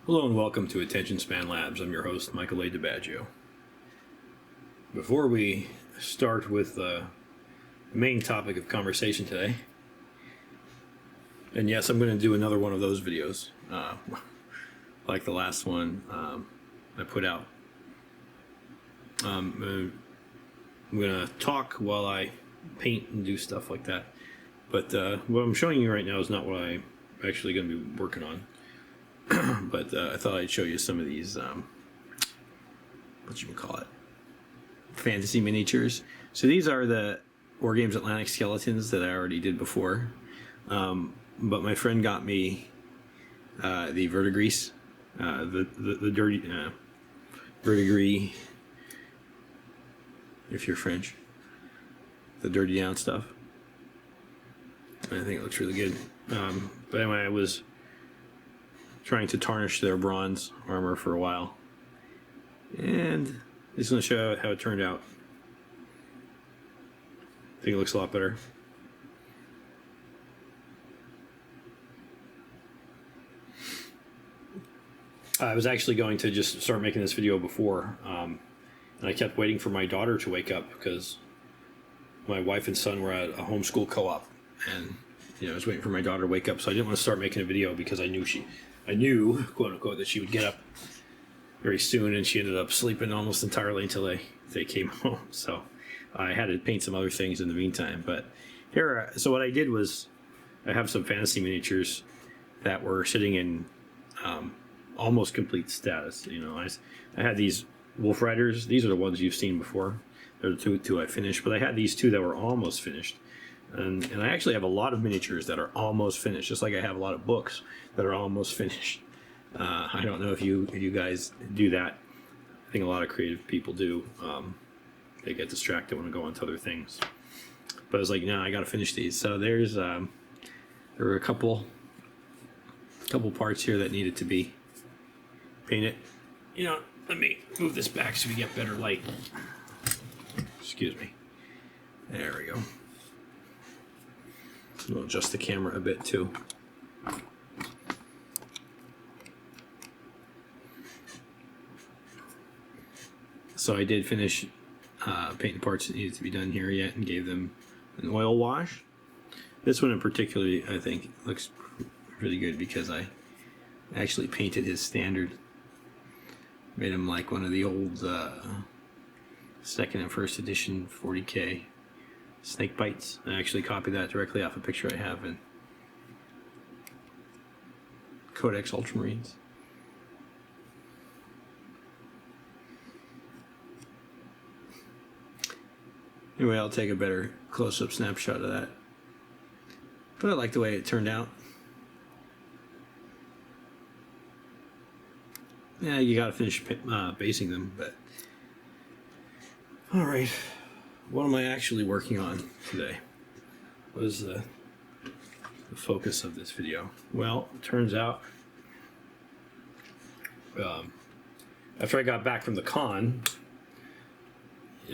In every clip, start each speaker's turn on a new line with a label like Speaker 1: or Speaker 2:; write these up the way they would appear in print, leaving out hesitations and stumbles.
Speaker 1: Hello and welcome to Attention Span Labs. I'm your host, Michael A. DiBaggio. Before we start with the main topic of conversation today, and yes, I'm going to do another one of those videos, like the last one I put out. I'm going to talk while I paint and do stuff like that. But what I'm showing you right now is not what I'm actually going to be working on. But I thought I'd show you some of these, fantasy miniatures. So these are the War Games Atlantic skeletons that I already did before. But my friend got me the verdigris, the dirty verdigris, if you're French, the dirty down stuff. I think it looks really good. But anyway, I was trying to tarnish their bronze armor for a while, and I'm just going to show you how it turned out. I think it looks a lot better. I was actually going to just start making this video before, and I kept waiting for my daughter to wake up because my wife and son were at a homeschool co-op, and I was waiting for my daughter to wake up, so I didn't want to start making a video because I knew, quote unquote, that she would get up very soon, and she ended up sleeping almost entirely until they came home. So I had to paint some other things in the meantime. But here, so what I did was I have some fantasy miniatures that were sitting in almost complete status. I had these Wolf Riders. These are the ones you've seen before. They're the two I finished, but I had these two that were almost finished. And I actually have a lot of miniatures that are almost finished, just like I have a lot of books that are almost finished. I don't know if you guys do that. I think a lot of creative people do. They get distracted when they go on to other things. But I was like, no, I got to finish these. So there were a couple parts here that needed to be painted. Let me move this back so we get better light. Excuse me. There we go. We'll adjust the camera a bit too. So I did finish painting parts that needed to be done here yet and gave them an oil wash. This one in particular I think looks really good because I actually painted his standard. Made him like one of the old second and first edition 40K snake bites. I actually copied that directly off a picture I have in Codex Ultramarines. Anyway, I'll take a better close-up snapshot of that. But I like the way it turned out. Yeah, you gotta finish basing them, but all right. What am I actually working on today? What is the focus of this video? Well, it turns out after I got back from the con,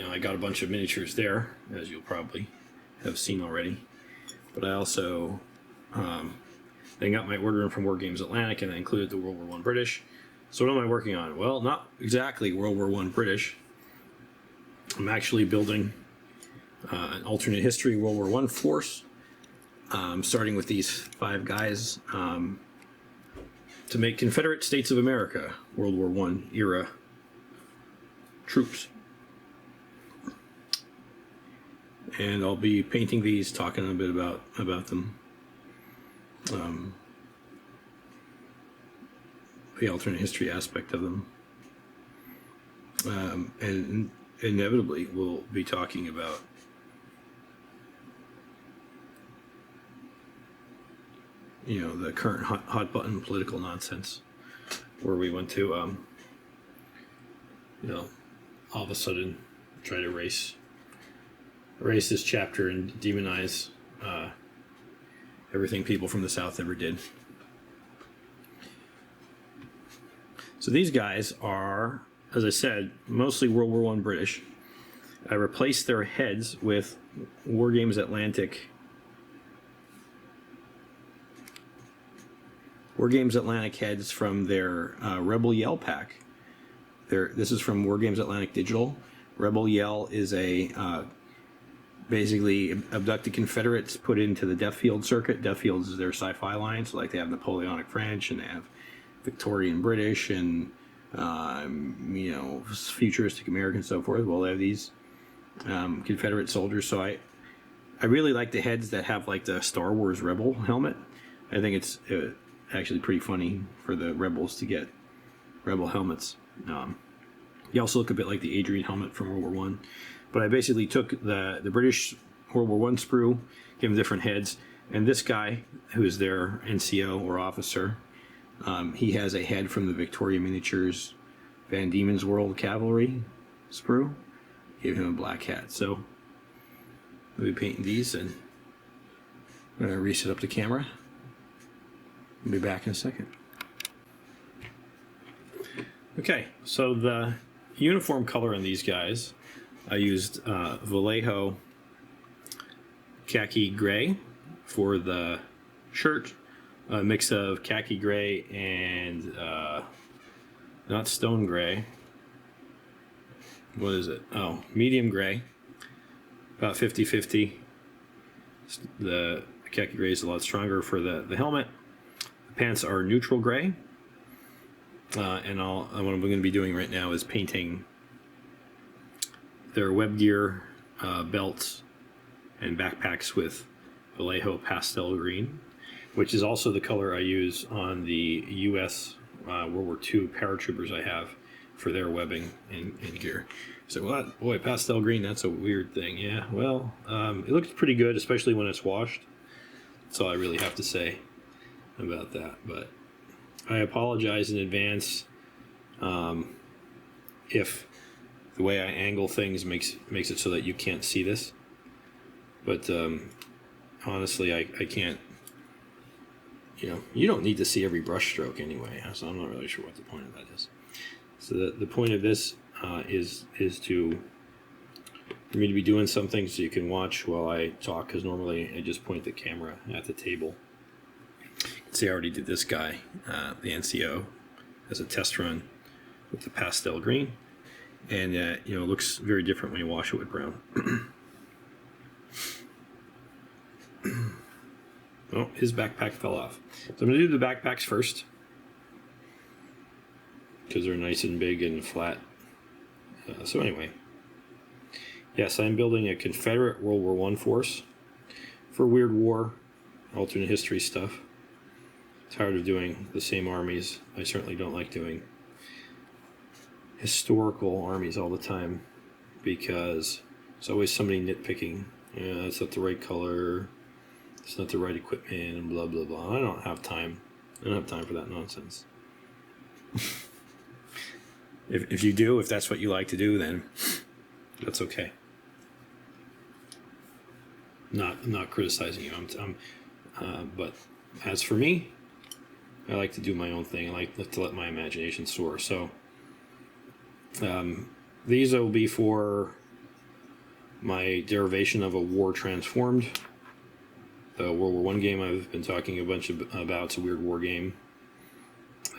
Speaker 1: I got a bunch of miniatures there, as you'll probably have seen already. But I also then got my order in from War Games Atlantic, and I included the World War I British. So what am I working on? Well, not exactly World War I British. I'm actually building an alternate history World War I force, starting with these 5 guys to make Confederate States of America World War I era troops. And I'll be painting these, talking a bit about them. The alternate history aspect of them. And inevitably we'll be talking about the current hot button political nonsense, where we went to all of a sudden try to erase this chapter and demonize everything people from the South ever did. So these guys are, as I said, mostly World War I British. I replaced their heads with War Games Atlantic War Games Atlantic heads from their Rebel Yell pack. This is from War Games Atlantic Digital. Rebel Yell is a basically abducted Confederates put into the Death Field circuit. Death Field is their sci-fi line, so like they have Napoleonic French and they have Victorian British and you know, futuristic American and so forth. Well, they have these Confederate soldiers. So I really like the heads that have like the Star Wars Rebel helmet. I think it's actually pretty funny for the Rebels to get Rebel helmets. You also look a bit like the Adrian helmet from World War One. But I basically took the British World War I sprue, gave them different heads, and this guy, who is their NCO or officer, he has a head from the Victoria Miniatures Van Diemen's World Cavalry sprue. Gave him a black hat. So we'll be painting these, and I'm going to reset up the camera. I'll be back in a second. Okay, so the uniform color on these guys, I used Vallejo khaki gray for the shirt, a mix of khaki gray and not stone gray. What is it? Oh, medium gray, about 50-50. The khaki gray is a lot stronger for the helmet. The pants are neutral gray, and what I'm going to be doing right now is painting their web gear, belts, and backpacks with Vallejo pastel green, which is also the color I use on the U.S. World War II paratroopers I have for their webbing and gear. So, what? Boy, pastel green, that's a weird thing. Yeah, well, it looks pretty good, especially when it's washed. That's all I really have to say about that. But I apologize in advance if the way I angle things makes it so that you can't see this. But honestly, I can't, you know, you don't need to see every brush stroke anyway, so I'm not really sure what the point of that is. So the point of this is for me to be doing something so you can watch while I talk, because normally I just point the camera at the table. See, I already did this guy, the NCO, as a test run with the pastel green. And, you know, it looks very different when you wash it with brown. Oh, his backpack fell off. So I'm going to do the backpacks first, because they're nice and big and flat. So anyway, yes, I'm building a Confederate World War I force for Weird War, alternate history stuff. Tired of doing the same armies. I certainly don't like doing historical armies all the time, because there's always somebody nitpicking. Yeah, that's not the right color, it's not the right equipment, and blah blah blah. I don't have time. I don't have time for that nonsense. If you do, if that's what you like to do, then that's okay. I'm not criticizing you. But as for me, I like to do my own thing. I like to let my imagination soar. So these will be for my derivation of a War Transformed. The World War I game I've been talking a bunch about. It's a weird war game.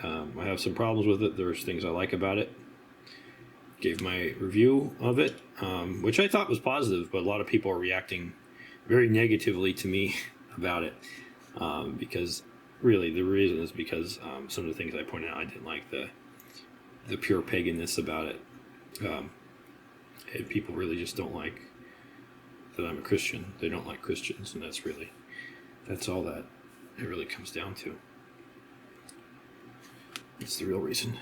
Speaker 1: I have some problems with it. There's things I like about it. Gave my review of it, which I thought was positive, but a lot of people are reacting very negatively to me about it, because really the reason is because some of the things I pointed out, I didn't like the pure paganness about it. And people really just don't like that I'm a Christian. They don't like Christians, and that's all that it really comes down to. It's the real reason.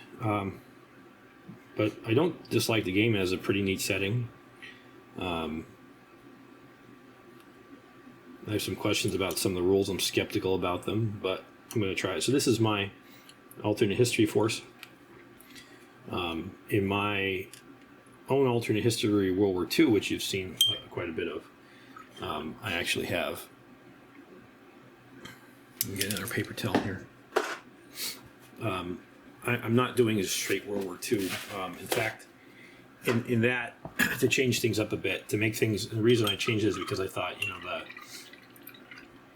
Speaker 1: But I don't dislike the game. It has a pretty neat setting. I have some questions about some of the rules. I'm skeptical about them, but I'm going to try it. So this is my alternate history force. In my own alternate history World War II, which you've seen quite a bit of, I actually have. Let me get another paper towel here. I'm not doing a straight World War II. In fact, in that, to change things up a bit, to make things, the reason I changed it is because I thought, you know,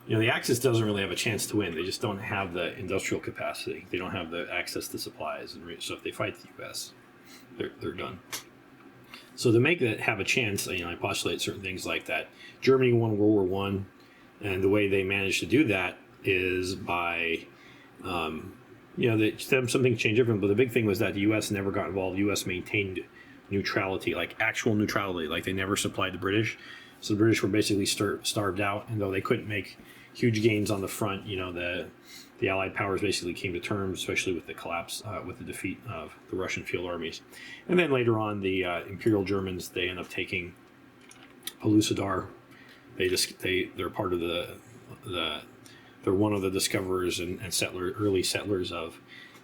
Speaker 1: the Axis doesn't really have a chance to win. They just don't have the industrial capacity. They don't have the access to supplies. And so if they fight the U.S., they're done. So to make that have a chance, I postulate certain things like that. Germany won World War I, and the way they managed to do that is by, something changed different. But the big thing was that the U.S. never got involved. The U.S. maintained neutrality, like actual neutrality, like they never supplied the British. So the British were basically starved out, and though they couldn't make huge gains on the front, the Allied powers basically came to terms, especially with the collapse, with the defeat of the Russian field armies. And then later on, the Imperial Germans, they end up taking Pellucidar. They're part of they're one of the discoverers and early settlers of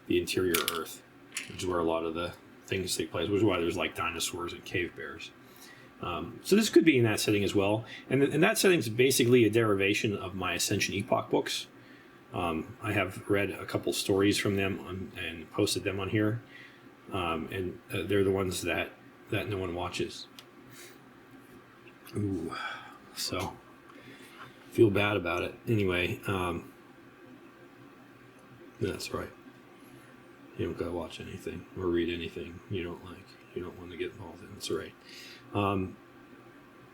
Speaker 1: the interior Earth, which is where a lot of the things take place, which is why there's like dinosaurs and cave bears. So this could be in that setting as well. And that setting is basically a derivation of my Ascension Epoch books. I have read a couple stories from them and posted them on here. And they're the ones that no one watches. Ooh, so feel bad about it. Anyway, that's right. You don't gotta watch anything or read anything you don't like. You don't want to get involved in. That's right.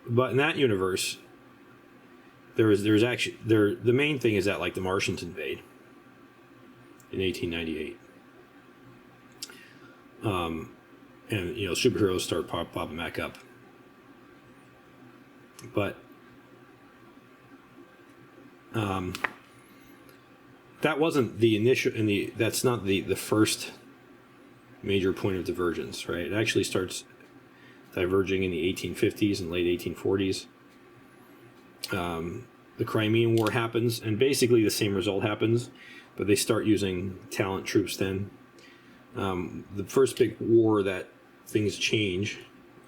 Speaker 1: But in that universe, there's actually the main thing is that like the Martians invade in 1898, and superheroes start popping back up. But that wasn't the initial, that's not the first major point of divergence, right? It actually starts diverging in the 1850s and late 1840s. The Crimean War happens, and basically the same result happens, but they start using talent troops then. The first big war that things change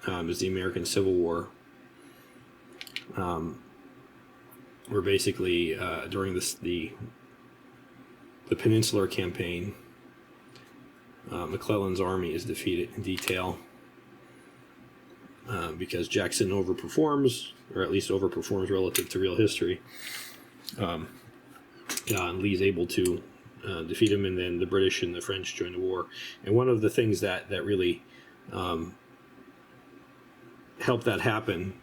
Speaker 1: is the American Civil War, where basically during the Peninsular Campaign, McClellan's army is defeated in detail because Jackson overperforms, or at least overperforms relative to real history. And Lee's able to defeat him, and then the British and the French join the war. And one of the things that really helped that happen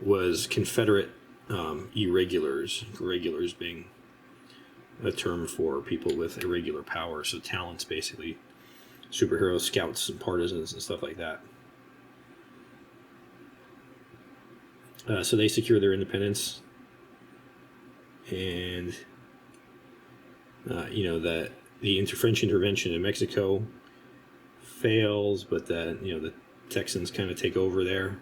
Speaker 1: was Confederate irregulars, irregulars being a term for people with irregular power, so talents, basically superheroes, scouts, and partisans, and stuff like that. So they secure their independence, and the French intervention in Mexico fails, but the Texans kind of take over there.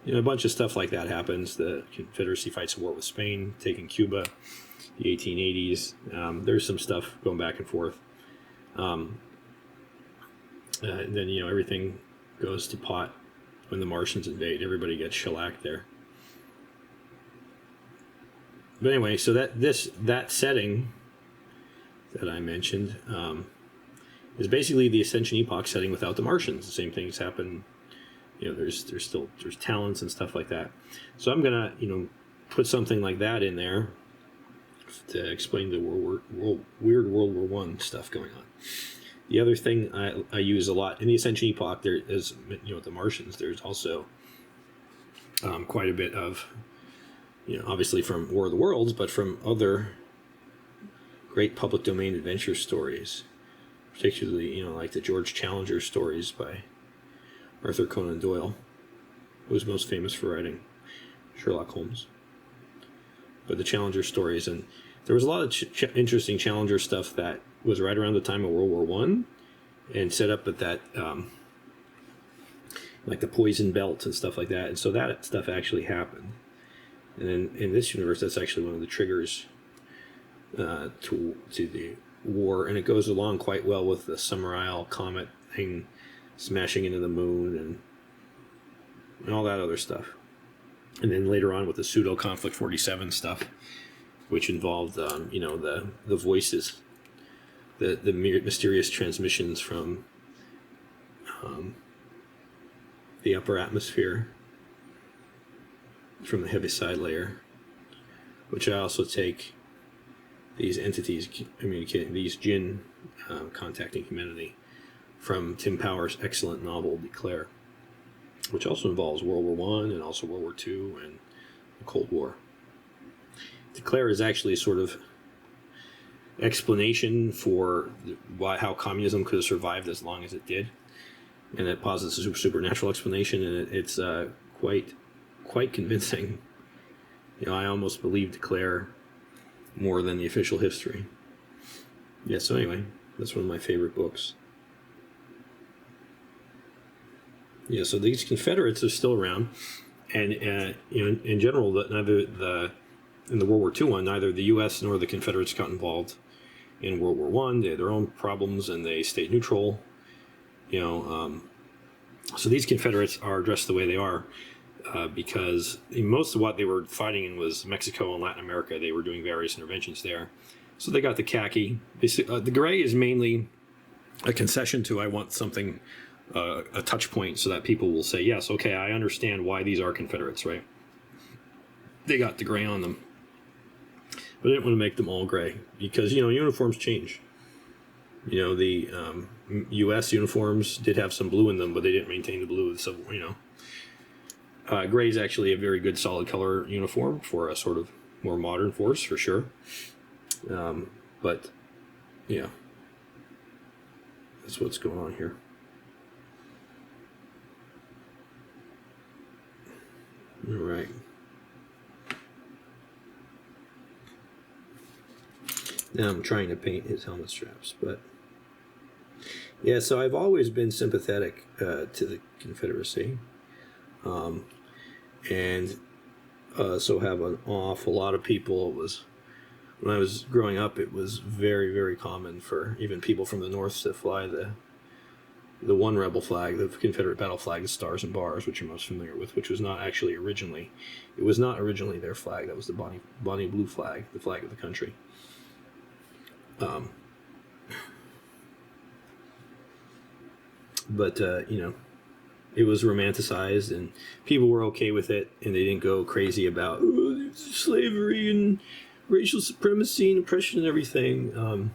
Speaker 1: A bunch of stuff like that happens. The Confederacy fights a war with Spain, taking Cuba, the 1880s. There's some stuff going back and forth. And then, everything goes to pot when the Martians invade. Everybody gets shellacked there. But anyway, so that setting that I mentioned is basically the Ascension Epoch setting without the Martians. The same things happen. There's talents and stuff like that. So I'm gonna put something like that in there to explain the weird World War I stuff going on. The other thing I use a lot in the Ascension Epoch, there is, the Martians, there's also quite a bit of, obviously from War of the Worlds, but from other great public domain adventure stories, particularly, like the George Challenger stories by Arthur Conan Doyle, who was most famous for writing Sherlock Holmes. But the Challenger stories, and there was a lot of interesting Challenger stuff that was right around the time of World War I, and set up at that, like the poison belt and stuff like that. And so that stuff actually happened. And then in this universe, that's actually one of the triggers to the war, and it goes along quite well with the Summer comet thing smashing into the moon and all that other stuff. And then later on with the pseudo Conflict 47 stuff, which involved the voices, the mysterious transmissions from the upper atmosphere, from the heaviside layer, which I also take these entities communicating, these jinn contacting humanity, from Tim Power's excellent novel Declare, which also involves World War I and also World War II and the Cold War. Declare is actually a sort of explanation for how communism could have survived as long as it did, and it posits a supernatural explanation, and it's quite convincing. I almost believe Declare more than the official history. Yeah, so anyway, that's one of my favorite books. Yeah, so these Confederates are still around, and in general, in the World War II one, neither the U.S. nor the Confederates got involved in World War I. They had their own problems, and they stayed neutral. So these Confederates are dressed the way they are because most of what they were fighting in was Mexico and Latin America. They were doing various interventions there. So they got the khaki. The gray is mainly a concession to I want something, a touch point, so that people will say, yes, okay, I understand why these are Confederates, right? They got the gray on them. But I didn't want to make them all gray because, uniforms change. The U.S. uniforms did have some blue in them, but they didn't maintain the blue of the Civil War, Gray is actually a very good solid color uniform for a sort of more modern force, for sure. But, yeah, that's what's going on here. All right. Now I'm trying to paint his helmet straps, but yeah, so I've always been sympathetic to the Confederacy, and so have an awful lot of people. When I was growing up, it was very, very common for even people from the North to fly the one rebel flag, the Confederate battle flag, the stars and bars, which you're most familiar with, which was not actually originally, their flag. That was the Bonnie Blue flag, the flag of the country. But it was romanticized, and people were okay with it, and they didn't go crazy about slavery and racial supremacy and oppression and everything.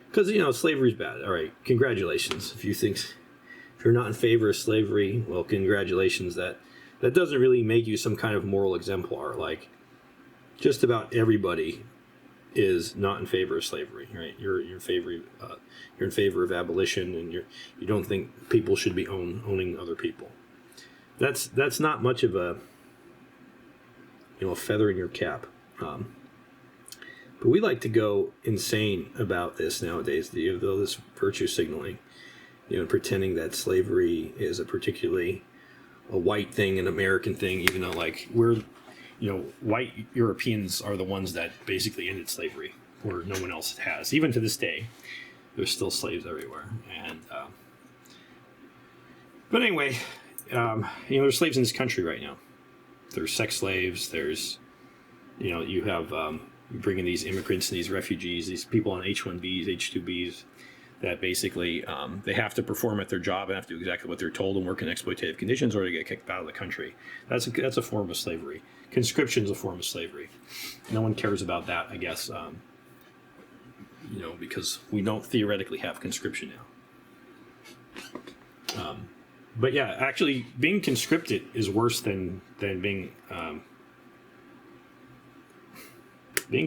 Speaker 1: Because slavery's bad. All right, congratulations. If you're not in favor of slavery, well, congratulations. That doesn't really make you some kind of moral exemplar. Like, just about everybody is not in favor of slavery, right? You're in favor of abolition, and you don't think people should be owning other people. That's not much of a feather in your cap. But we like to go insane about this nowadays. Though this virtue signaling, pretending that slavery is a particularly a white thing, an American thing, even though white Europeans are the ones that basically ended slavery, where no one else has. Even to this day, there's still slaves everywhere. And but anyway, there's slaves in this country right now. There's sex slaves. There's, you have bringing these immigrants and these refugees, these people on H-1Bs, H-2Bs, that basically they have to perform at their job and have to do exactly what they're told and work in exploitative conditions, or they get kicked out of the country. That's a form of slavery. Conscription is a form of slavery. No one cares about that, I guess, because we don't theoretically have conscription now. But yeah, actually, being conscripted is worse than being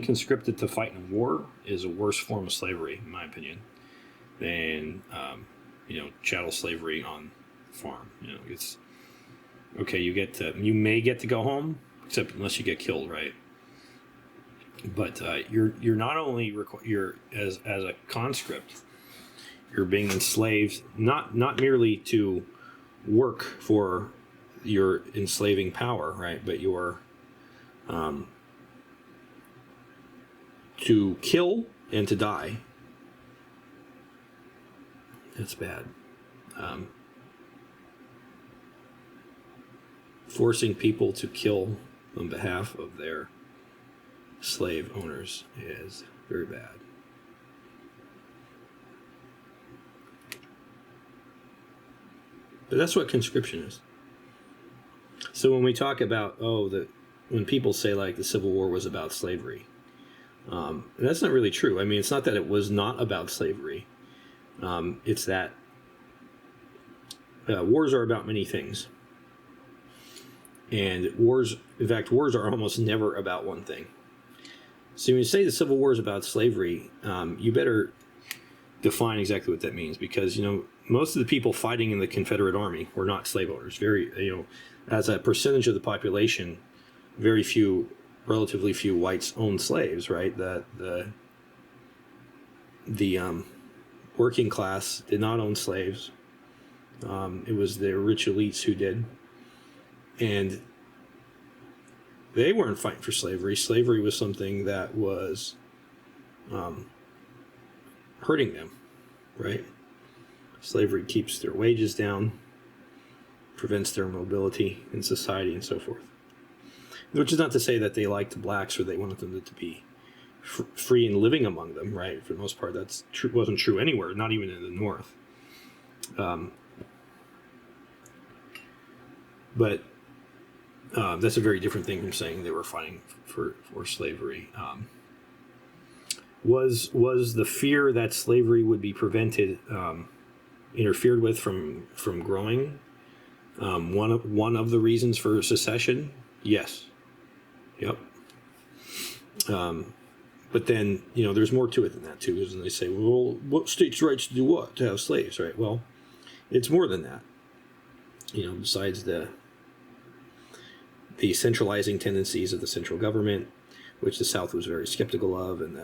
Speaker 1: conscripted to fight in a war is a worse form of slavery, in my opinion, than chattel slavery on the farm. It's okay. You may get to go home, except unless you get killed, right? But you're not only you're as a conscript, you're being enslaved not merely to work for your enslaving power, right? But you're to kill and to die. That's bad. Forcing people to kill on behalf of their slave owners is very bad. But that's what conscription is. So when we talk about, when people say like the Civil War was about slavery, and that's not really true. I mean, it's not that it was not about slavery. It's that wars are about many things. And wars are almost never about one thing. So when you say the Civil War is about slavery, you better define exactly what that means, because, most of the people fighting in the Confederate Army were not slave owners. As a percentage of the population, relatively few whites owned slaves, right? The working class did not own slaves. It was the rich elites who did. And they weren't fighting for slavery. Slavery was something that was hurting them, right? Slavery keeps their wages down, prevents their mobility in society, and so forth. Which is not to say that they liked blacks or they wanted them to be free and living among them, right? For the most part, that's wasn't true anywhere, not even in the North. But that's a very different thing from saying they were fighting for slavery. Was the fear that slavery would be prevented, interfered with from growing, one of the reasons for secession? Yes. Yep. But then, there's more to it than that too, isn't it? They say, well, what states' rights to do what? To have slaves, right? Well, it's more than that. Besides the centralizing tendencies of the central government, which the South was very skeptical of, and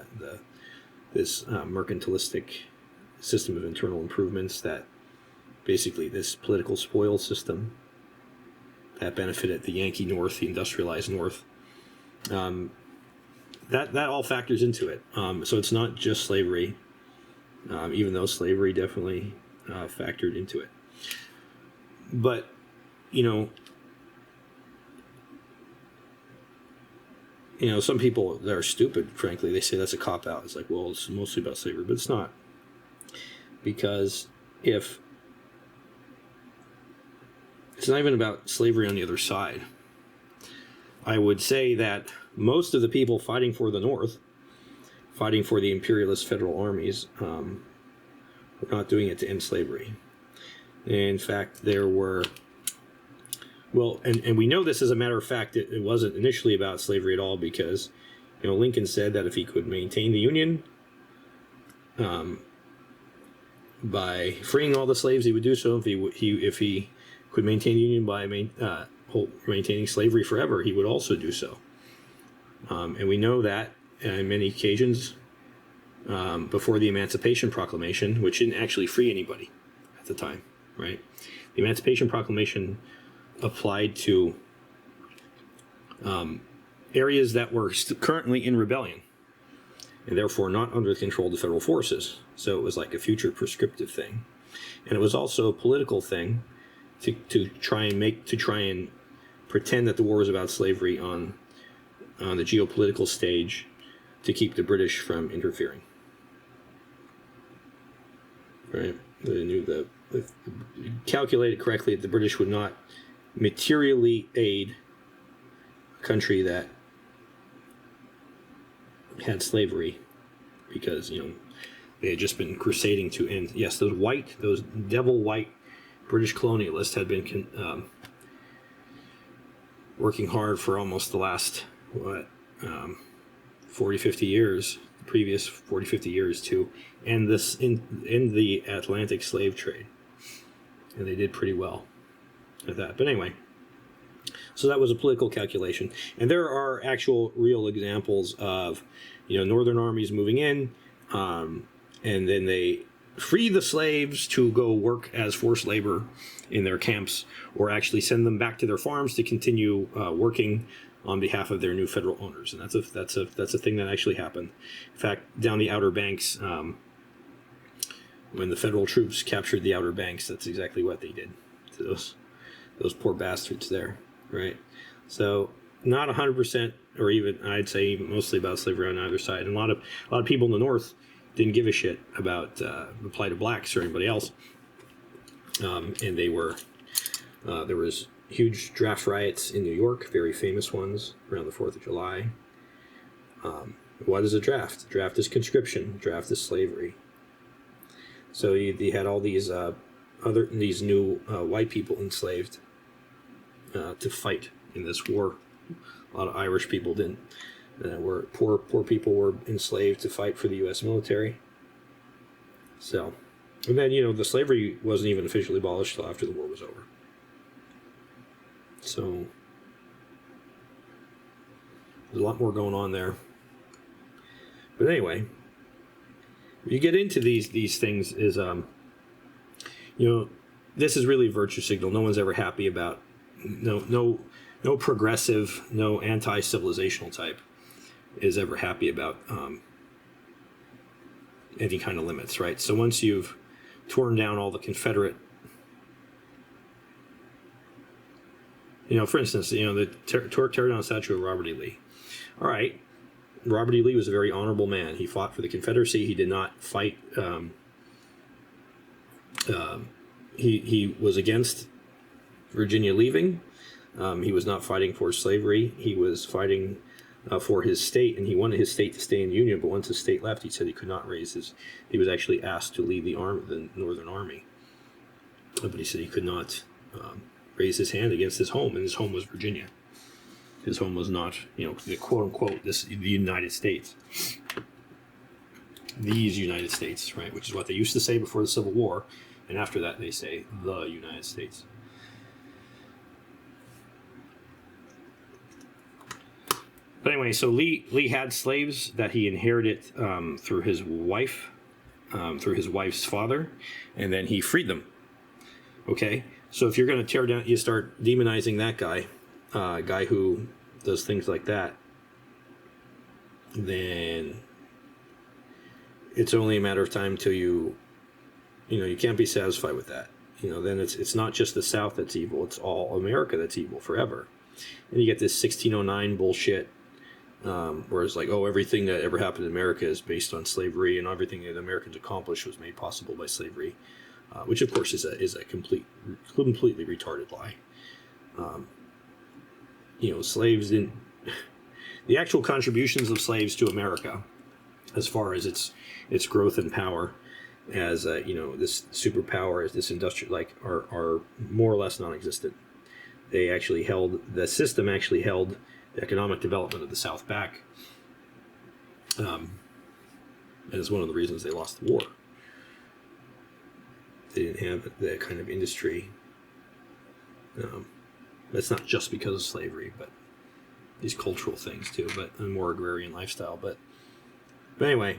Speaker 1: this mercantilistic system of internal improvements, that basically this political spoil system that benefited the Yankee North, the industrialized North, that all factors into it. So it's not just slavery, even though slavery definitely factored into it. But, some people that are stupid, frankly, they say that's a cop-out. It's like, well, it's mostly about slavery, but it's not. Because if it's not even about slavery on the other side, I would say that most of the people fighting for the North, fighting for the imperialist federal armies, were not doing it to end slavery. In fact, there were... Well, and we know this as a matter of fact. It wasn't initially about slavery at all, because, Lincoln said that if he could maintain the Union by freeing all the slaves, he would do so. If he could maintain the Union by maintaining slavery forever, he would also do so. And we know that on many occasions before the Emancipation Proclamation, which didn't actually free anybody at the time, right? The Emancipation Proclamation applied to areas that were currently in rebellion and therefore not under the control of the federal forces. So it was like a future prescriptive thing, and it was also a political thing to try and pretend that the war was about slavery on the geopolitical stage to keep the British from interfering. Right? They knew calculated correctly that the British would not materially aid a country that had slavery, because they had just been crusading to end. Yes, those devil white British colonialists had been working hard for almost the last 40, 50 years, the previous 40, 50 years, to end the Atlantic slave trade, and they did pretty well at that. But anyway, so that was a political calculation, and there are actual real examples of northern armies moving in, and then they free the slaves to go work as forced labor in their camps, or actually send them back to their farms to continue working on behalf of their new federal owners. And that's a thing that actually happened. In fact, down the Outer Banks, when the federal troops captured the Outer Banks, that's exactly what they did to those poor bastards there, right? So not 100%, or even I'd say mostly about slavery on either side. And a lot of people in the North didn't give a shit about the plight of blacks or anybody else, and they were there was huge draft riots in New York, very famous ones around the 4th of July. What is a draft? Draft is conscription. Draft is slavery. So you had all these these new white people enslaved to fight in this war. A lot of Irish people didn't. Were poor people were enslaved to fight for the U.S. military. So, and then the slavery wasn't even officially abolished till after the war was over. So there's a lot more going on there. But anyway, when you get into these things, is this is really a virtue signal. No one's ever happy about no progressive, no anti-civilizational type is ever happy about any kind of limits, right? So once you've torn down all the Confederate, for instance, the tear down statue of Robert E. Lee. All right, Robert E. Lee was a very honorable man. He fought for the Confederacy. He did not fight. He was against Virginia leaving. He was not fighting for slavery. He was fighting for his state, and he wanted his state to stay in the Union. But once his state left, he said he could not raise his. He was actually asked to lead the Northern Army, but he said he could not raise his hand against his home, and his home was Virginia. His home was not, the quote unquote the United States. These United States, right? Which is what they used to say before the Civil War, and after that they say the United States. But anyway, so Lee had slaves that he inherited through his wife, through his wife's father, and then he freed them. Okay, so if you're going to tear down, you start demonizing that guy, guy who does things like that, then it's only a matter of time till you can't be satisfied with that. Then it's not just the South that's evil; it's all America that's evil forever. And you get this 1609 bullshit. Where it's like, everything that ever happened in America is based on slavery, and everything that Americans accomplished was made possible by slavery, which of course is a completely retarded lie. Slaves didn't. The actual contributions of slaves to America, as far as its growth and power, as this superpower, as this industrial, are more or less non-existent. The system actually held the economic development of the South back. And it's one of the reasons they lost the war. They didn't have that kind of industry. That's not just because of slavery, but these cultural things too, but a more agrarian lifestyle. But anyway,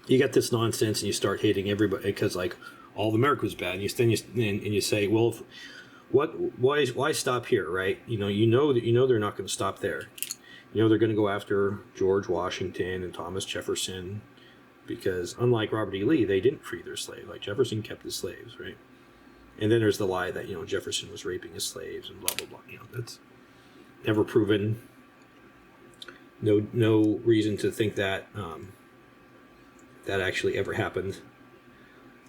Speaker 1: you get this nonsense and you start hating everybody because all of America was bad. And you say, well, why stop here, right? They're not going to stop there. They're going to go after George Washington and Thomas Jefferson because unlike Robert E. Lee, they didn't free their slaves. Like Jefferson kept his slaves, right? And then there's the lie that Jefferson was raping his slaves and blah blah blah. That's never proven. No reason to think that that actually ever happened.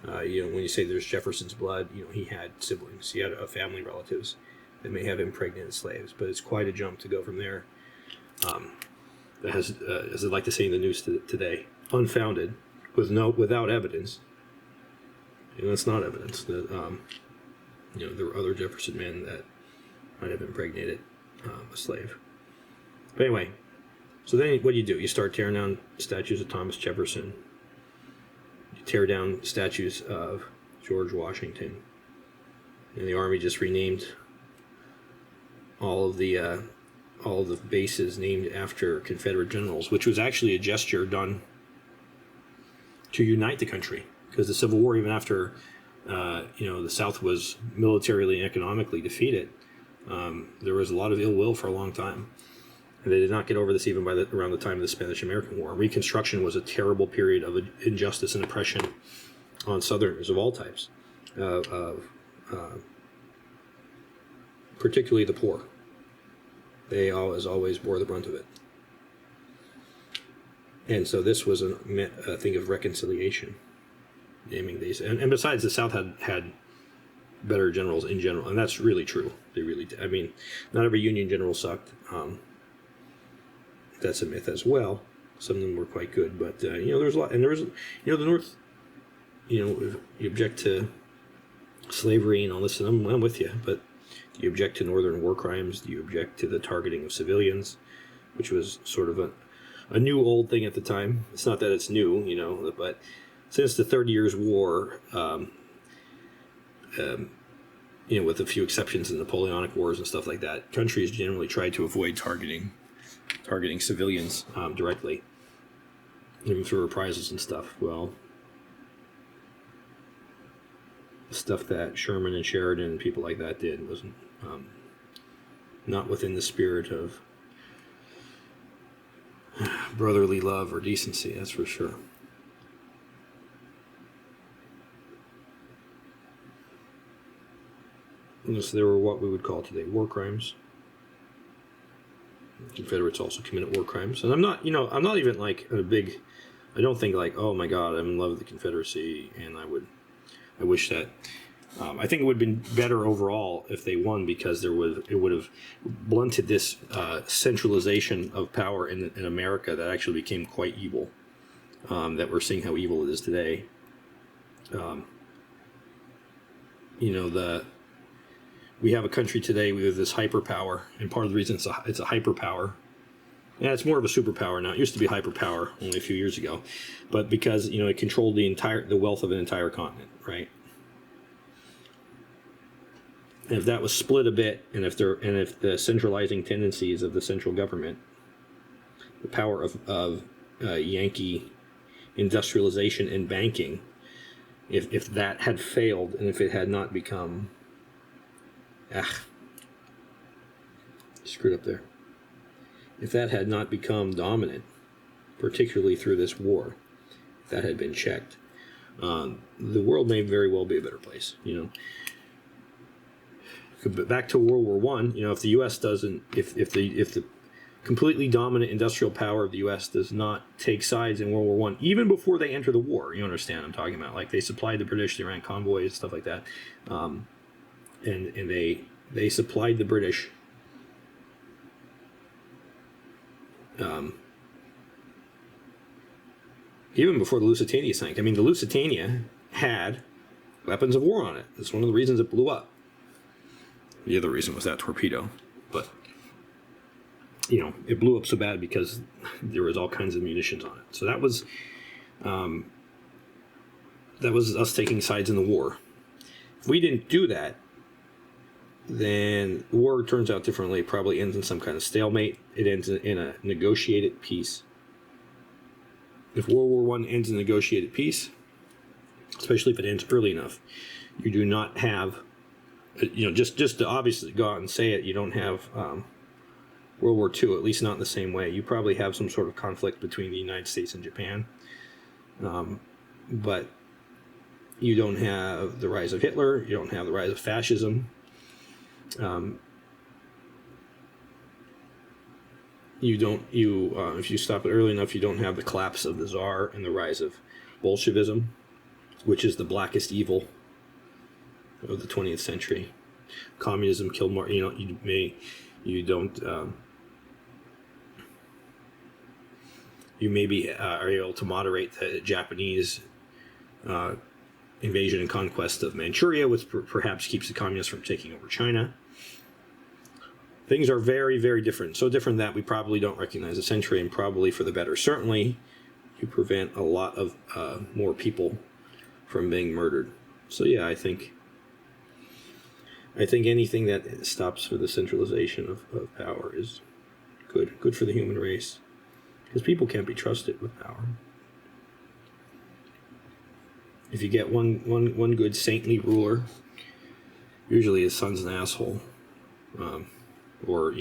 Speaker 1: When you say there's Jefferson's blood, he had siblings, he had family relatives that may have impregnated slaves, but it's quite a jump to go from there. That has, as I'd like to say in the news today, unfounded, without evidence. That's not evidence that there were other Jefferson men that might have impregnated a slave. But anyway, so then what do? You start tearing down statues of Thomas Jefferson. Tear down statues of George Washington, and the Army just renamed all of the bases named after Confederate generals, which was actually a gesture done to unite the country, because the Civil War, even after the South was militarily and economically defeated, there was a lot of ill will for a long time. And they did not get over this even around the time of the Spanish-American War. Reconstruction was a terrible period of injustice and oppression on Southerners of all types, particularly the poor. They always bore the brunt of it. And so this was a thing of reconciliation, naming these. And besides, the South had better generals in general, and that's really true. They really did. I mean, not every Union general sucked. That's a myth as well. Some of them were quite good, but there's a lot, and there was, the North. If you object to slavery and all this, and I'm with you, but do you object to Northern war crimes? Do you object to the targeting of civilians, which was sort of a new old thing at the time? It's not that it's new, but since the 30 Years' War, with a few exceptions in Napoleonic Wars and stuff like that, countries generally tried to avoid targeting civilians directly, even through reprisals and stuff. Well, the stuff that Sherman and Sheridan and people like that did wasn't not within the spirit of brotherly love or decency, that's for sure. Unless they were what we would call today war crimes. Confederates also committed war crimes, and I'm not even like I don't think like, oh my God, I'm in love with the Confederacy, and I wish that. I think it would have been better overall if they won, because it would have blunted this centralization of power in America that actually became quite evil. That we're seeing how evil it is today. We have a country today with this hyperpower, and part of the reason it's a hyperpower. Yeah, it's more of a superpower now. It used to be hyperpower only a few years ago, but because it controlled the wealth of an entire continent, right? And if that was split a bit, and if the centralizing tendencies of the central government, the power of Yankee industrialization and banking, if that had failed, and if it had not become screwed up there. If that had not become dominant, particularly through this war, if that had been checked, the world may very well be a better place. Back to World War I. If the U.S. doesn't, if the completely dominant industrial power of the U.S. does not take sides in World War I, even before they enter the war, you understand what I'm talking about. Like, they supplied the British, they ran convoys, stuff like that. And they supplied the British even before the Lusitania sank. I mean, the Lusitania had weapons of war on it. That's one of the reasons it blew up. The other reason was that torpedo, but it blew up so bad because there was all kinds of munitions on it. So that was us taking sides in the war. If we didn't do that, then the war turns out differently. It probably ends in some kind of stalemate. It ends in a negotiated peace. If World War I ends in a negotiated peace, especially if it ends early enough, you do not have, just to obviously go out and say it, you don't have World War II, at least not in the same way. You probably have some sort of conflict between the United States and Japan. But you don't have the rise of Hitler. You don't have the rise of fascism. If you stop it early enough, you don't have the collapse of the Tsar and the rise of Bolshevism, which is the blackest evil of the 20th century. Communism killed more. You maybe are able to moderate the Japanese invasion and conquest of Manchuria, which perhaps keeps the communists from taking over China. Things are very, very different. So different that we probably don't recognize a century, and probably for the better. Certainly, you prevent a lot of more people from being murdered. So yeah, I think anything that stops for the centralization of power is good for the human race, because people can't be trusted with power. If you get one good saintly ruler, usually his son's an asshole, or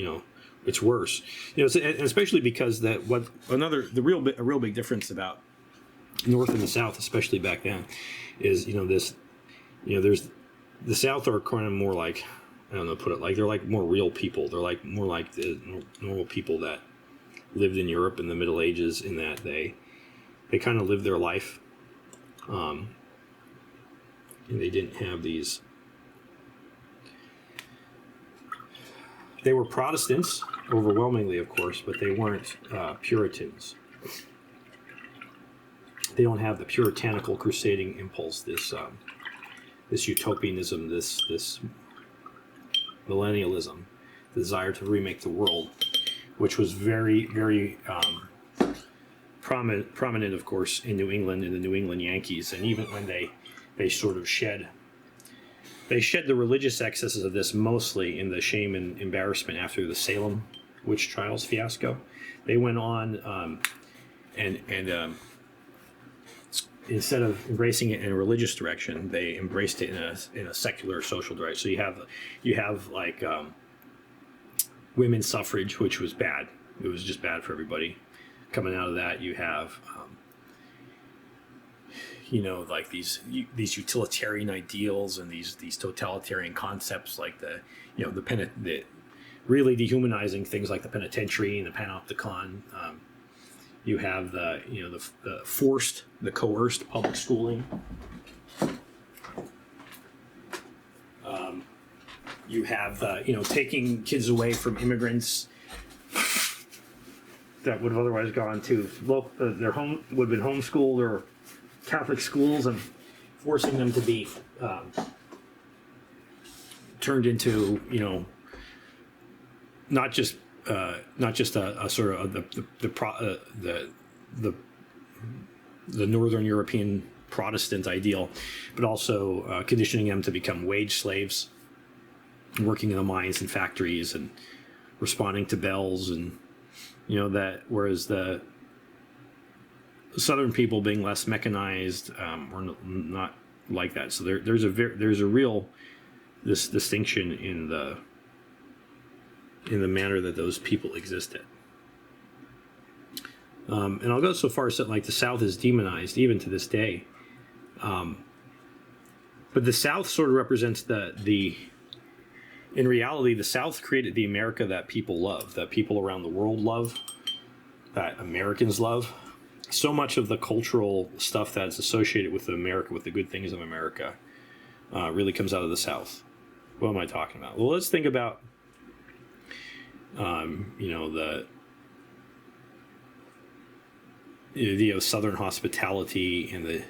Speaker 1: it's worse. And especially because a real big difference about North and the South, especially back then, is there's the South are kind of more like, I don't know, put it like, they're like more real people. They're like more like the normal people that lived in Europe in the Middle Ages, in that they kind of lived their life. And they didn't have these They were Protestants, overwhelmingly, of course, but they weren't Puritans. They don't have the puritanical crusading impulse, this utopianism, this millennialism, the desire to remake the world, which was very, very prominent, of course, in New England, in the New England Yankees. And even when they sort of shed the religious excesses of this, mostly in the shame and embarrassment after the Salem witch trials fiasco, they went on and instead of embracing it in a religious direction, they embraced it in a secular social direction. So you have like women's suffrage, which was bad. It was just bad for everybody. Coming out of that, you have like these utilitarian ideals and these totalitarian concepts, like the really dehumanizing things like the penitentiary and the panopticon. You have the coerced public schooling. You have taking kids away from immigrants that would have otherwise gone to would have been homeschooled or Catholic schools, and forcing them to be turned into not just a sort of the Northern European Protestant ideal, but also conditioning them to become wage slaves, working in the mines and factories and responding to bells, and that, whereas the Southern people, being less mechanized, were not like that. So there's a real this distinction in the manner that those people existed. And I'll go so far as that, like, the South is demonized even to this day. But the South sort of represents in reality, the South created the America that people love, that people around the world love, that Americans love. So much of the cultural stuff that's associated with America, with the good things of America, really comes out of the South. What am I talking about? Well, let's think about the idea of Southern hospitality and the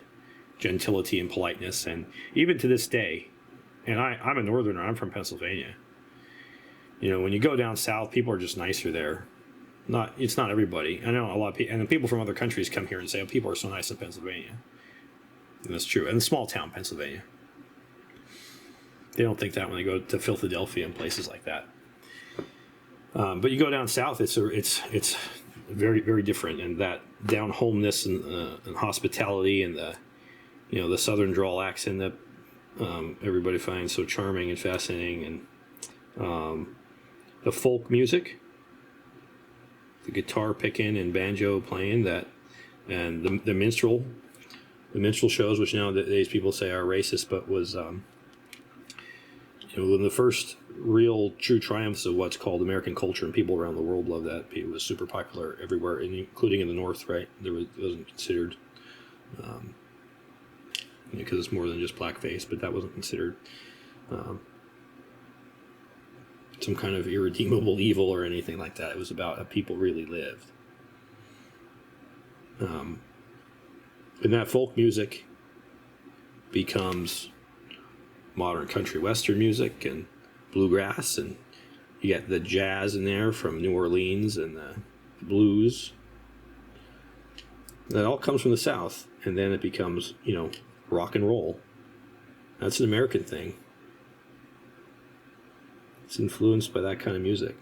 Speaker 1: gentility and politeness. And even to this day, and I'm a Northerner, I'm from Pennsylvania. When you go down south, people are just nicer there. It's not everybody. I know a lot of people, and the people from other countries come here and say, "Oh, people are so nice in Pennsylvania." And that's true. And small town Pennsylvania, they don't think that when they go to Philadelphia and places like that. But you go down south, it's very, very different, and that down homeness and hospitality and the Southern drawl accent that everybody finds so charming and fascinating, and the folk music, the guitar picking and banjo playing, and the minstrel shows, which nowadays people say are racist, but was one of the first real true triumphs of what's called American culture, and people around the world love that. It was super popular everywhere, including in the North, right? It wasn't considered, because it's more than just blackface, but that wasn't considered some kind of irredeemable evil or anything like that. It was about how people really lived. And that folk music becomes modern country western music and bluegrass, and you get the jazz in there from New Orleans and the blues. That all comes from the South, and then it becomes, rock and roll. That's an American thing. It's influenced by that kind of music.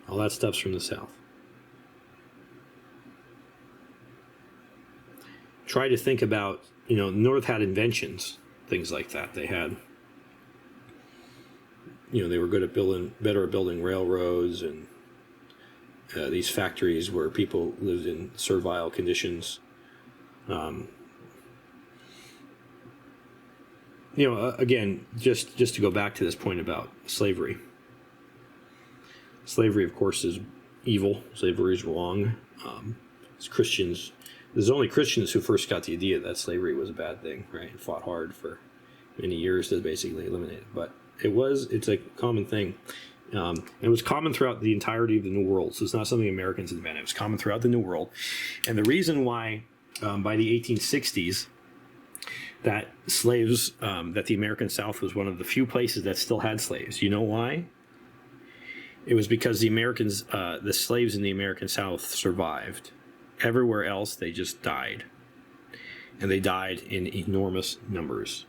Speaker 1: All that stuff's from the South. Try to think about, North had inventions, things like that. They had, they were better at building railroads and these factories where people lived in servile conditions. Again, just to go back to this point about slavery. Slavery, of course, is evil. Slavery is wrong. As Christians, there's only Christians who first got the idea that slavery was a bad thing, right? And fought hard for many years to basically eliminate it. But it's a common thing. It was common throughout the entirety of the New World, so it's not something Americans invented. It was common throughout the New World. And the reason why, by the 1860s, that slaves, that the American South was one of the few places that still had slaves. You know why? It was because the Americans, the slaves in the American South survived. Everywhere else, they just died. And they died in enormous numbers.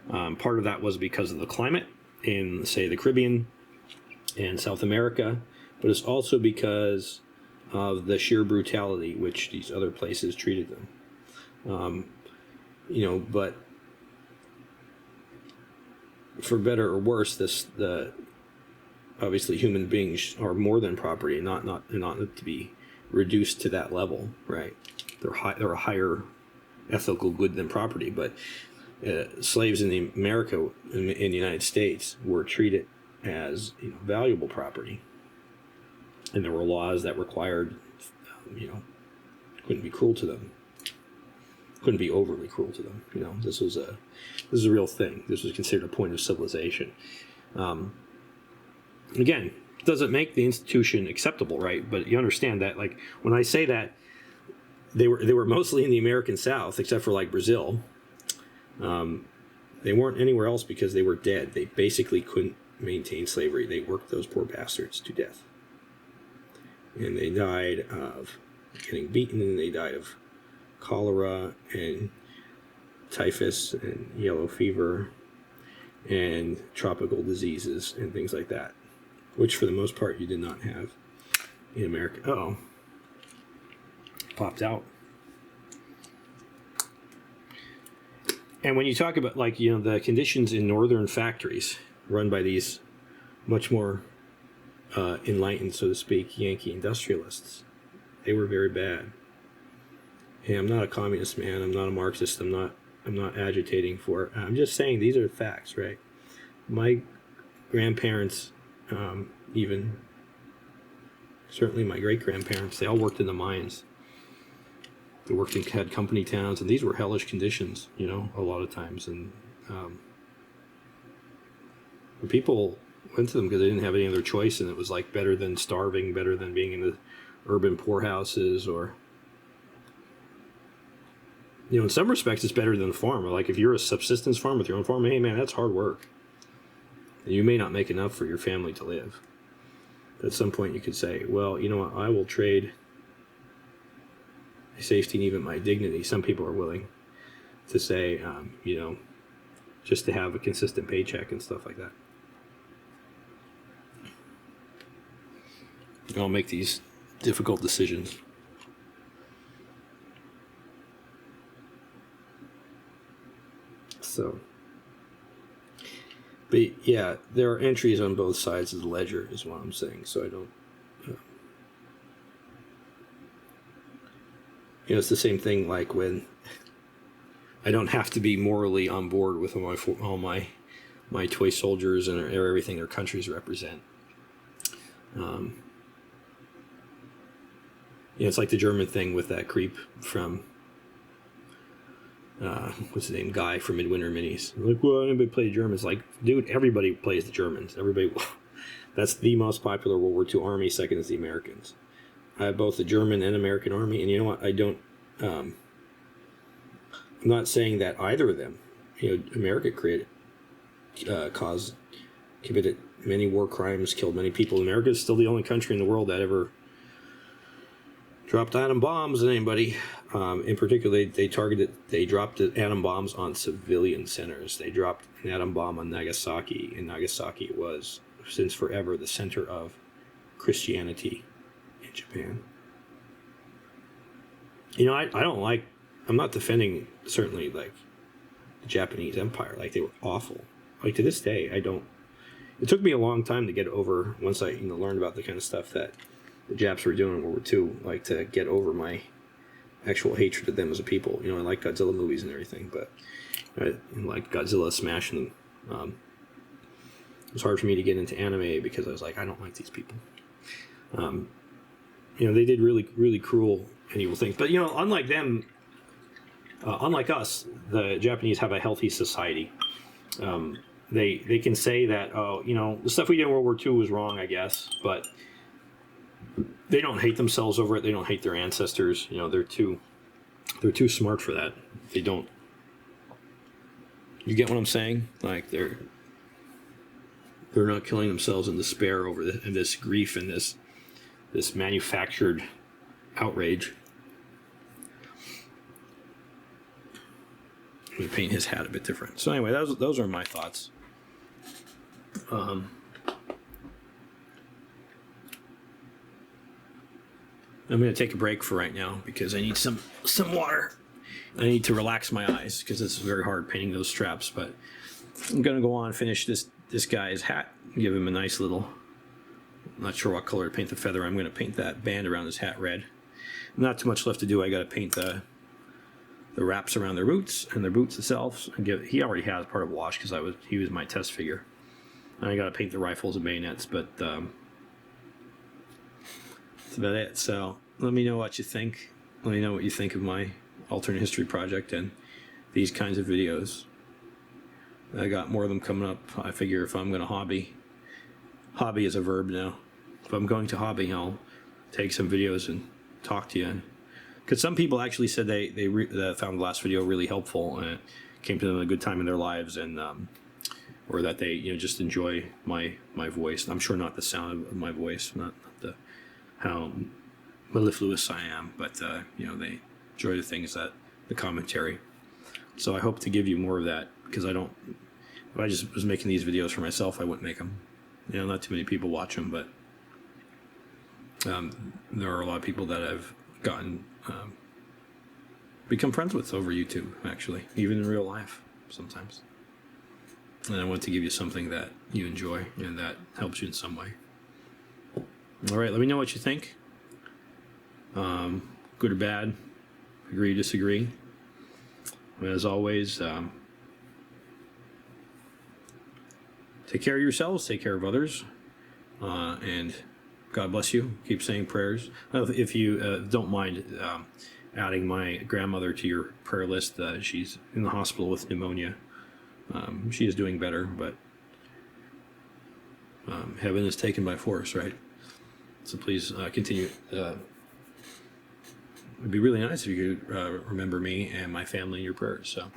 Speaker 1: Part of that was because of the climate in, say, the Caribbean and South America, but it's also because of the sheer brutality which these other places treated them. You know, but for better or worse, obviously human beings are more than property, not to be reduced to that level, right? They're a higher ethical good than property, but slaves in the United States were treated as, you know, valuable property, and there were laws that required, you know, couldn't be cruel to them, couldn't be overly cruel to them. You know, this is a real thing. This was considered a point of civilization. Again, doesn't make the institution acceptable, right? But you understand that, like, when I say that they were mostly in the American South, except for like Brazil. They weren't anywhere else because they were dead. They basically couldn't maintain slavery. They worked those poor bastards to death. And they died of getting beaten, and they died of cholera and typhus and yellow fever and tropical diseases and things like that, which for the most part you did not have in America. Uh-oh. Popped out. And when you talk about, like, you know, the conditions in northern factories run by these much more enlightened, so to speak, Yankee industrialists, they were very bad. Hey, I'm not a communist, man. I'm not a Marxist. I'm not agitating for it. I'm just saying these are facts, right? My grandparents, even certainly my great-grandparents, they all worked in the mines. They worked in, had company towns, and these were hellish conditions, you know, a lot of times. And people went to them because they didn't have any other choice, and it was like better than starving, better than being in the urban poorhouses, or, you know, in some respects, it's better than the farm. Like, if you're a subsistence farm with your own farm, hey, man, that's hard work. You may not make enough for your family to live. At some point, you could say, well, you know what, I will trade my safety and even my dignity. Some people are willing to say, you know, just to have a consistent paycheck and stuff like that. I'll make these difficult decisions. So, but yeah, there are entries on both sides of the ledger, is what I'm saying. So I don't, you know, it's the same thing like when I don't have to be morally on board with all my toy soldiers and everything their countries represent. You know, it's like the German thing with that creep from what's his name, Guy from Midwinter Minis. Like, well, anybody play the Germans? Like, dude, everybody plays the Germans. Everybody. That's the most popular World War II army. Second is the Americans. I have both the German and American army, and you know what? I don't. I'm not saying that either of them. You know, America committed many war crimes, killed many people. America is still the only country in the world that ever dropped atom bombs on anybody. In particular, they dropped atom bombs on civilian centers. They dropped an atom bomb on Nagasaki, and Nagasaki was, since forever, the center of Christianity in Japan. You know, I'm not defending, certainly, like, the Japanese Empire. Like, they were awful. Like, to this day, it took me a long time to get over, once I, you know, learned about the kind of stuff that the Japs were doing in World War II, like, to get over my actual hatred of them as a people. You know, I like Godzilla movies and everything, but I like Godzilla smashing them. It was hard for me to get into anime because I was like, I don't like these people. You know, they did really, really cruel and evil things. But, you know, unlike them, unlike us, the Japanese have a healthy society. they can say that, oh, you know, the stuff we did in World War II was wrong, I guess, but they don't hate themselves over it. They don't hate their ancestors. You know, they're too smart for that. They don't. You get what I'm saying? Like they're not killing themselves in despair over this grief and this manufactured outrage. I'm gonna paint his hat a bit different. So anyway, those are my thoughts. I'm gonna take a break for right now because I need some water. I need to relax my eyes because it's very hard painting those straps. But I'm gonna go on and finish this guy's hat. Give him a nice little. I'm not sure what color to paint the feather. I'm gonna paint that band around his hat red. Not too much left to do. I gotta paint the wraps around their boots and their boots itself. He already has part of wash because he was my test figure. And I got to paint the rifles and bayonets, but that's about it. So let me know what you think. Let me know what you think of my alternate history project and these kinds of videos. I got more of them coming up. I figure if I'm going to hobby is a verb now. If I'm going to hobby, I'll take some videos and talk to you. Because some people actually said they found the last video really helpful and it came to them a good time in their lives, and or that they just enjoy my voice. I'm sure not the sound of my voice, not the how mellifluous I am, but they enjoy the things that the commentary. So I hope to give you more of that because I don't. If I just was making these videos for myself, I wouldn't make them. Not too many people watch them, but there are a lot of people that I've gotten become friends with over YouTube, actually, even in real life sometimes. And I want to give you something that you enjoy and that helps you in some way. All right, let me know what you think. Good or bad, agree, disagree. As always, take care of yourselves, take care of others, and God bless you. Keep saying prayers. If you don't mind adding my grandmother to your prayer list, she's in the hospital with pneumonia. She is doing better, but heaven is taken by force, right? So please continue. It'd be really nice if you could remember me and my family in your prayers. So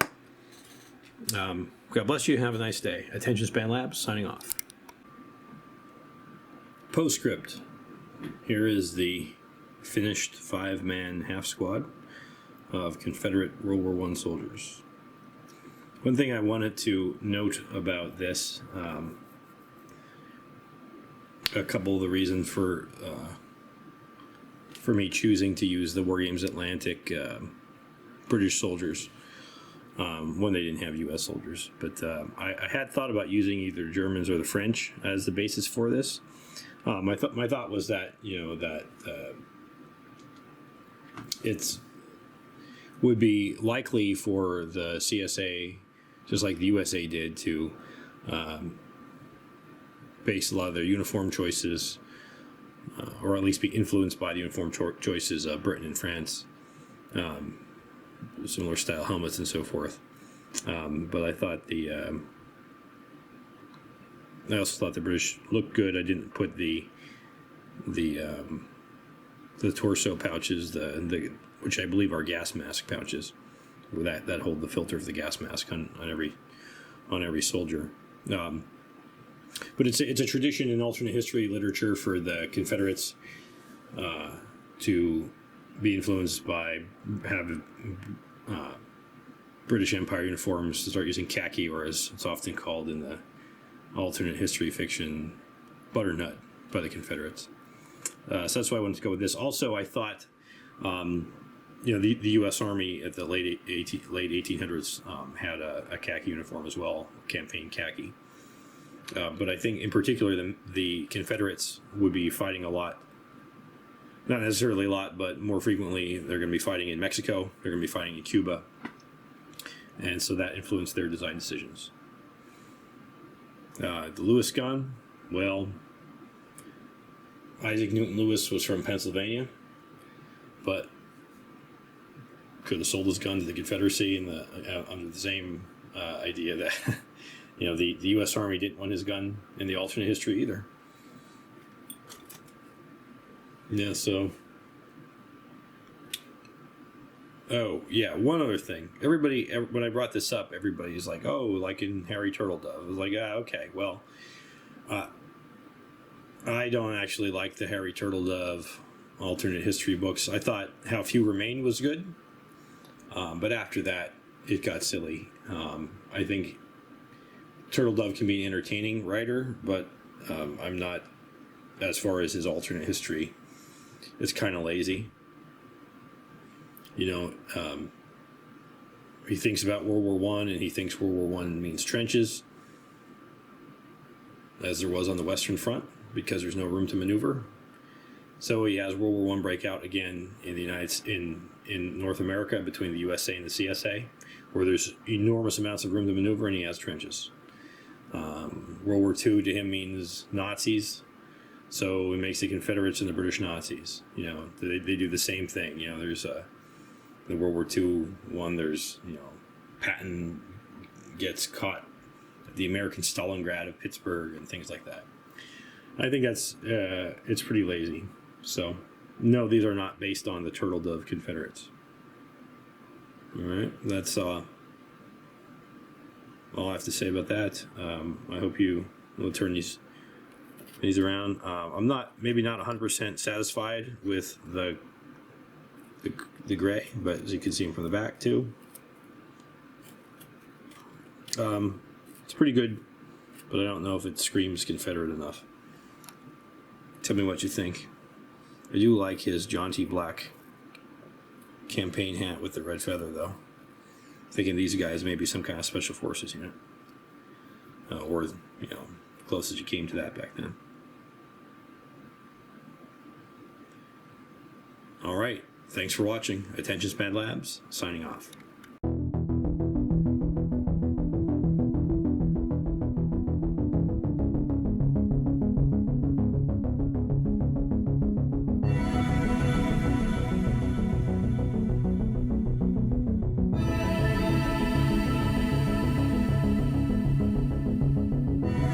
Speaker 1: God bless you. Have a nice day. Attention Span Labs signing off. Postscript. Here is the finished 5-man half squad of Confederate World War I soldiers. One thing I wanted to note about this, a couple of the reasons for me choosing to use the War Games Atlantic British soldiers. One, they didn't have U.S. soldiers, but I had thought about using either Germans or the French as the basis for this. My thought was that it's would be likely for the CSA, just like the USA did, to base a lot of their uniform choices, or at least be influenced by the uniform choices of Britain and France, similar style helmets and so forth. But I thought I also thought the British looked good. I didn't put the torso pouches, which I believe are gas mask pouches, that hold the filter of the gas mask on every soldier. But it's a tradition in alternate history literature for the Confederates to be influenced by having British Empire uniforms to start using khaki, or as it's often called in the alternate history fiction, butternut, by the Confederates. So that's why I wanted to go with this. Also, I thought, the U.S. Army at the late 1800s had a khaki uniform as well, campaign khaki. But I think in particular the Confederates would be fighting a lot, not necessarily a lot, but more frequently they're going to be fighting in Mexico, they're going to be fighting in Cuba, and so that influenced their design decisions. The Lewis gun, well, Isaac Newton Lewis was from Pennsylvania, but could have sold his gun to the Confederacy and under the same idea that You know, the U.S. Army didn't want his gun in the alternate history either. Yeah, so... Oh, yeah, one other thing. When I brought this up, everybody's like, oh, like in Harry Turtledove. I was like, ah, okay, well, I don't actually like the Harry Turtledove alternate history books. I thought How Few Remain was good, but after that, it got silly. I think Turtledove can be an entertaining writer, but I'm not, as far as his alternate history. It's kind of lazy. You know, he thinks about World War I, and he thinks World War I means trenches, as there was on the Western Front, because there's no room to maneuver. So he has World War I break out again in the in North America between the USA and the CSA, where there's enormous amounts of room to maneuver, and he has trenches. World War II to him means Nazis, so it makes the Confederates and the British Nazis. You know, they do the same thing. You know, there's the World War II one, there's, you know, Patton gets caught at the American Stalingrad of Pittsburgh and things like that. I think that's, it's pretty lazy. So, no, these are not based on the Turtledove Confederates. All right, that's all I have to say about that. I hope you will turn these around. I'm maybe not 100% satisfied with the gray, but as you can see from the back too, it's pretty good, but I don't know if it screams Confederate enough. Tell me what you think. I do like his jaunty black campaign hat with the red feather, though. Thinking these guys may be some kind of special forces unit, or, you know, close as you came to that back then. All right. Thanks for watching. Attention Span Labs, signing off.